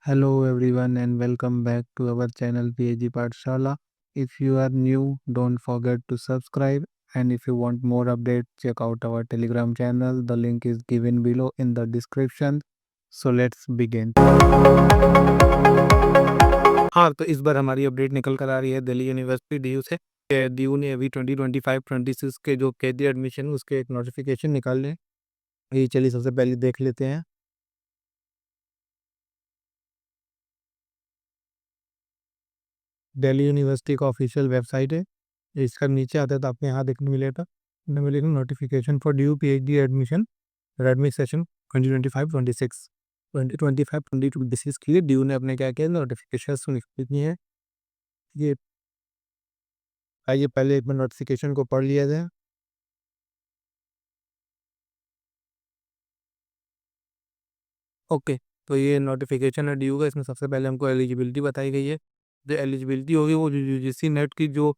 Hello everyone and welcome back to our channel PhD Pathshala. If you are new, don't forget to subscribe, and if you want more updates, check out our Telegram channel. The link is given below in the description. So let's begin. हाँ, तो इस बार हमारी update निकल कर आ रही है Delhi university DU से। DU ने अभी 2025-26 के जो केजी एडमिशन उसके एक नोटिफिकेशन निकाल लें। ये चलिए सबसे पहले देख लेते हैं। दिल्ली यूनिवर्सिटी का ऑफिशियल वेबसाइट है। इसका नीचे आता है तो आपको यहाँ देखने मिलेगा notification for due PhD admission Redmi session 2025-26 2025-26 के लिए ड्यू ने अपने क्या किया नोटिफिकेशन निकाली है। ये आइए पहले एक बार नोटिफिकेशन को पढ़ लिया जाए। ओके, तो ये नोटिफिकेशन है ड्यू का। इसमें सबसे पहले हमको एलिजिबिलिटी बताई गई है। जो एलिजिबिलिटी होगी वो यूजीसी नेट की जो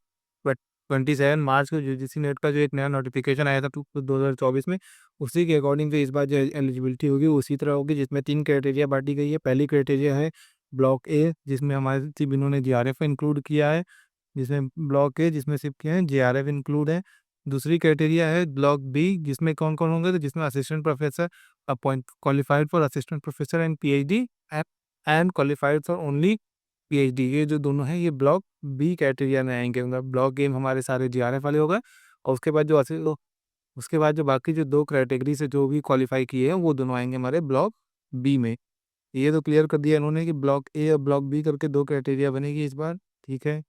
27 मार्च को यूजीसी नेट का जो एक नया नोटिफिकेशन आया था 2024 में, उसी के अकॉर्डिंग से इस बार जो एलिजिबिलिटी होगी उसी तरह होगी, जिसमें 3 क्राइटेरिया बांटी गई है। पहली क्राइटेरिया है ब्लॉक ए, जिसमें हमारे सिर्फ इन्होंने जीआरएफ इंक्लूड किया है, जिसमें ब्लॉक ए जिसमें सिर्फ क्या है जीआरएफ इंक्लूड है। दूसरी क्राइटेरिया है ब्लॉक बी, जिसमें कौन कौन होंगे, तो जिसमें assistant professor appoint qualified for assistant professor and PhD and qualified for only PhD. ये जो दोनों हैं ये ब्लॉक बी क्राइटेरिया में आएंगे। मतलब ब्लॉक ए में हमारे सारे जीआरएफ वाले होगा, और उसके बाद जो बाकी जो 2 कैटेगरी से जो भी क्वालिफाई किए हैं वो दोनों आएंगे हमारे ब्लॉक बी में। ये तो क्लियर कर दिया इन्होंने कि ब्लॉक ए और ब्लॉक बी करके 2 क्राइटेरिया बनेगी इस बार। ठीक है,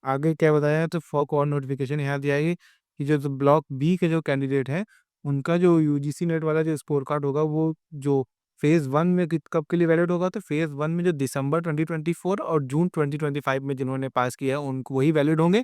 आगे क्या बताया है तो फॉक और नोटिफिकेशन यहाँ दी आएगी कि जो ब्लॉक बी के जो कैंडिडेट हैं उनका जो यूजीसी नेट वाला जो स्कोर कार्ड होगा वो जो फेज़ 1 में कब के लिए वैलिड होगा, तो फेज़ 1 में जो दिसंबर 2024 और जून 2025 में जिन्होंने पास किया है उनको वही वैलिड होंगे।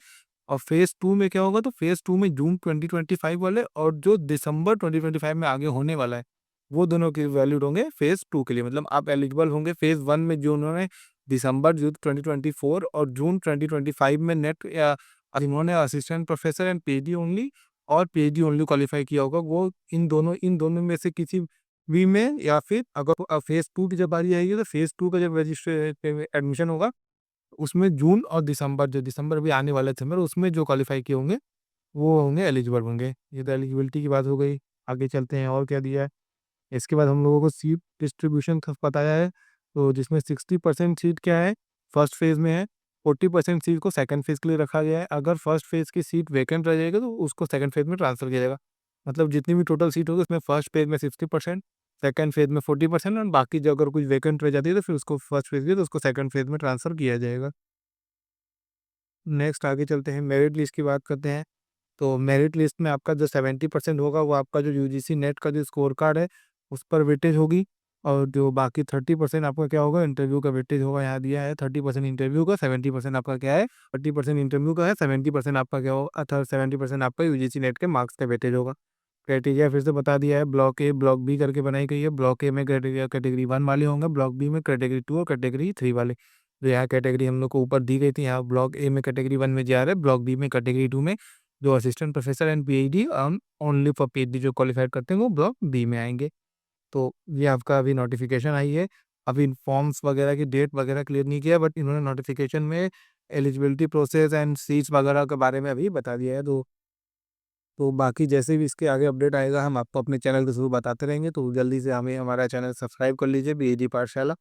और फेज़ 2 में क्या होगा, तो फेज़ 2 में जून 2025 वाले और जो दिसंबर 2025 में आगे होने वाला है वो दोनों के वैलिड होंगे फेज़ 2 के लिए। मतलब आप एलिजिबल होंगे फेज़ 1 में जो उन्होंने दिसंबर जून 2024 और जून 2025 में नेट या जिन्होंने assistant professor and PhD only और पीएचडी ओनली क्वालिफाई किया होगा, वो इन दोनों में से किसी भी में, या फिर अगर फेज़ 2 की जब बारी आएगी तो फेज़ 2 का जब रजिस्ट्रेशन एडमिशन होगा उसमें जून और दिसंबर, जो दिसंबर भी आने वाला दिसंबर, उसमें जो क्वालिफाई किए होंगे वो होंगे एलिजिबल होंगे। ये तो एलिजिबिलिटी की बात हो गई। आगे चलते हैं और क्या दिया है। इसके बाद हम लोगों को सीट डिस्ट्रीब्यूशन का बताया है, तो जिसमें 60% सीट क्या है फर्स्ट फेज़ में है, 40% सीट को सेकंड फेज़ के लिए रखा गया है। अगर फर्स्ट फेज़ की सीट वैकेंट रह जाएगी तो उसको सेकंड फेज़ में ट्रांसफ़र किया जाएगा। मतलब जितनी भी टोटल सीट होगी उसमें फर्स्ट फेज़ में 60%, सेकंड फेज़ में 40%, और बाकी जो अगर कुछ वैकेंट रह जाती है तो फिर उसको फर्स्ट फेज़ की तो उसको सेकंड फेज़ में ट्रांसफ़र किया जाएगा। नेक्स्ट आगे चलते हैं, मेरिट लिस्ट की बात करते हैं। तो मेरिट लिस्ट में आपका जो 70% होगा वो आपका जो यूजीसी नेट का जो स्कोर कार्ड है उस पर वेटेज होगी, और जो बाकी 30% आपका क्या होगा इंटरव्यू का वेटेज होगा। यहाँ दिया है 30% इंटरव्यू का, 70% आपका क्या है 30% इंटरव्यू का है, 70% आपका क्या होगा 70% आपका यूजीसी नेट के मार्क्स का वेटेज होगा। क्राइटेरिया फिर से बता दिया है, ब्लॉक ए ब्लॉक बी करके बनाई गई है। ब्लॉक ए में क्राइटेरिया कैटेगरी 1 वाले होंगे, ब्लॉक बी में कैटेगरी 2 और कैटेगरी 3 वाले। जो यहाँ कैटेगरी हम लोग को ऊपर दी गई थी, यहाँ ब्लॉक ए में कैटेगरी 1 में जा रहा है, ब्लॉक बी में कैटेगरी 2 में जो assistant professor and PhD only for PhD जो क्वालिफाइड करते हैं वो ब्लॉक बी में आएंगे। तो ये आपका अभी नोटिफिकेशन आई है। अभी फॉर्म्स वगैरह की डेट वगैरह क्लियर नहीं किया, बट इन्होंने नोटिफिकेशन में एलिजिबिलिटी प्रोसेस एंड सीट्स वगैरह के बारे में अभी बता दिया है। तो बाकी जैसे भी इसके आगे अपडेट आएगा हम आपको अपने चैनल के थ्रू बताते रहेंगे। तो जल्दी से हमें हमारा चैनल सब्सक्राइब कर लीजिए, पीएचडी पाठशाला।